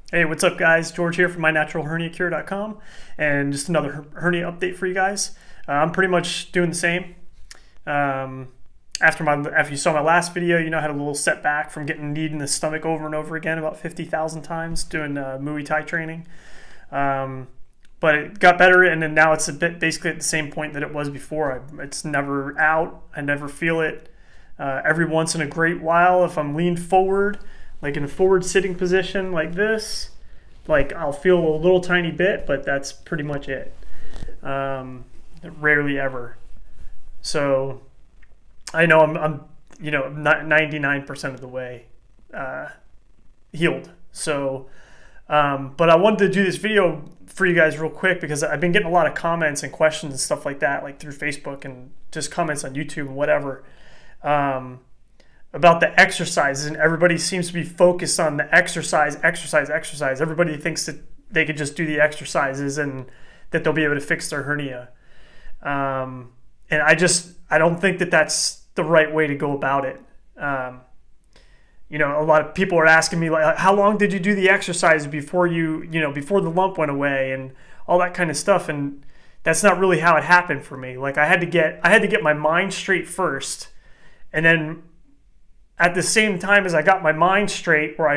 Hey, what's up guys? George here from mynaturalherniacure.com, and just another hernia update for you guys. I'm pretty much doing the same. After you saw my last video, you know I had a little setback from getting kneed in the stomach over and over again about 50,000 times doing Muay Thai training. But it got better, and then now it's basically at the same point that it was before. It's never out. I never feel it. Every once in a great while, if I'm leaned forward, like in a forward sitting position like this, like I'll feel a little tiny bit, but that's pretty much it. Rarely ever. So I know I'm 99% of the way healed. So but I wanted to do this video for you guys real quick because I've been getting a lot of comments and questions and stuff like that, like through Facebook and just comments on YouTube and whatever, about the exercises, and everybody seems to be focused on the exercise. Everybody thinks that they could just do the exercises and that they'll be able to fix their hernia. And I don't think that that's the right way to go about it. A lot of people are asking me, like, how long did you do the exercise before before the lump went away and all that kind of stuff. And that's not really how it happened for me. Like I had to get my mind straight first. And then at the same time as I got my mind straight, where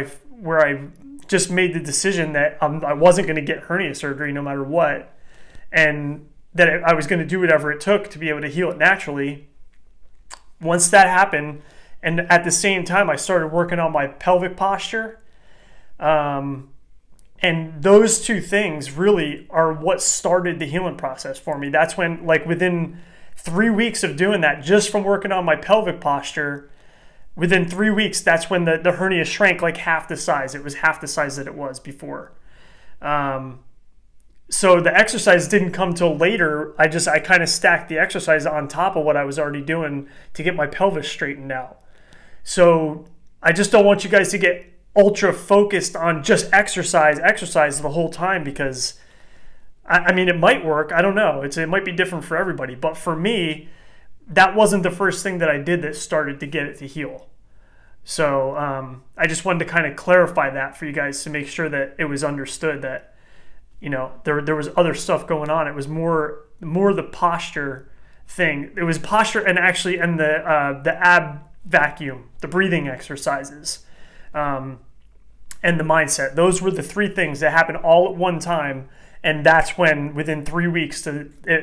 I just made the decision that I wasn't going to get hernia surgery no matter what, and that I was going to do whatever it took to be able to heal it naturally. Once that happened, and at the same time I started working on my pelvic posture, and those two things really are what started the healing process for me. That's when, like within 3 weeks of doing that, just from working on my pelvic posture, within 3 weeks, that's when the hernia shrank like half the size. It was half the size that it was before. So the exercise didn't come till later. I kind of stacked the exercise on top of what I was already doing to get my pelvis straightened out. So I just don't want you guys to get ultra focused on just exercise the whole time, because I mean, it might work. I don't know. It might be different for everybody. But for me, that wasn't the first thing that I did that started to get it to heal. So I just wanted to kind of clarify that for you guys to make sure that it was understood that, there was other stuff going on. It was more the posture thing. It was posture and the ab vacuum, the breathing exercises, and the mindset. Those were the three things that happened all at one time. And that's when, within 3 weeks,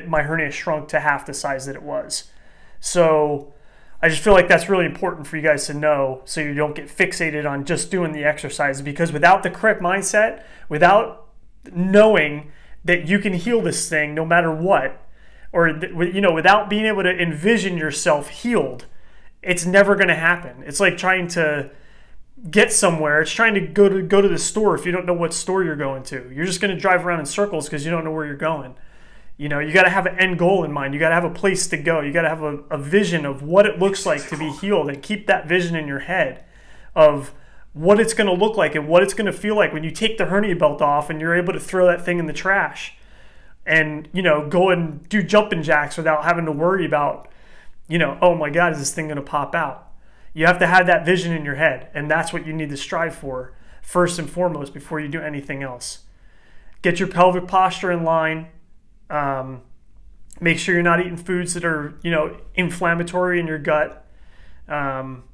my hernia shrunk to half the size that it was. So I just feel like that's really important for you guys to know, so you don't get fixated on just doing the exercise. Because without the correct mindset, without knowing that you can heal this thing no matter what, or without being able to envision yourself healed, it's never going to happen. It's like trying to get somewhere. It's trying to go to the store if you don't know what store you're going to. You're just going to drive around in circles because you don't know where you're going. You got to have an end goal in mind. You got to have a place to go. You got to have a vision of what it looks like to be healed, and keep that vision in your head of what it's going to look like and what it's going to feel like when you take the hernia belt off and you're able to throw that thing in the trash and, go and do jumping jacks without having to worry about, oh my God, is this thing going to pop out? You have to have that vision in your head, and that's what you need to strive for first and foremost before you do anything else. Get your pelvic posture in line. Make sure you're not eating foods that are, inflammatory in your gut. All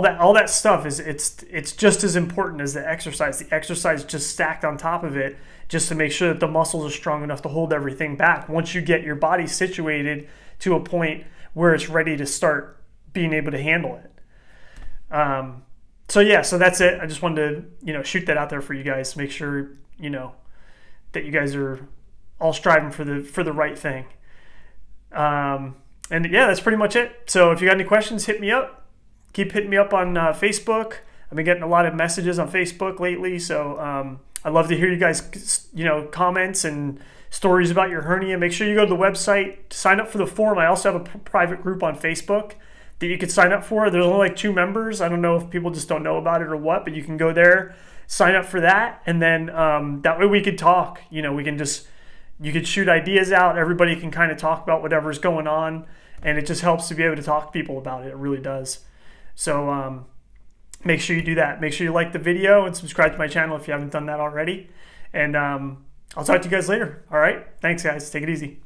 that stuff it's just as important as the exercise. The exercise just stacked on top of it, just to make sure that the muscles are strong enough to hold everything back once you get your body situated to a point where it's ready to start being able to handle it. So that's it. I just wanted to, shoot that out there for you guys to make sure, that you guys are all striving for the right thing. And yeah, that's pretty much it. So if you got any questions, hit me up. Keep hitting me up on Facebook. I've been getting a lot of messages on Facebook lately. So I'd love to hear you guys, comments and stories about your hernia. Make sure you go to the website, sign up for the forum. I also have a private group on Facebook that you could sign up for. There's only like 2 members. I don't know if people just don't know about it or what, but you can go there, sign up for that, and then that way we could talk. You could shoot ideas out. Everybody can kind of talk about whatever's going on, and it just helps to be able to talk to people about it. It really does. So make sure you do that. Make sure you like the video and subscribe to my channel if you haven't done that already. And I'll talk to you guys later. All right. Thanks, guys. Take it easy.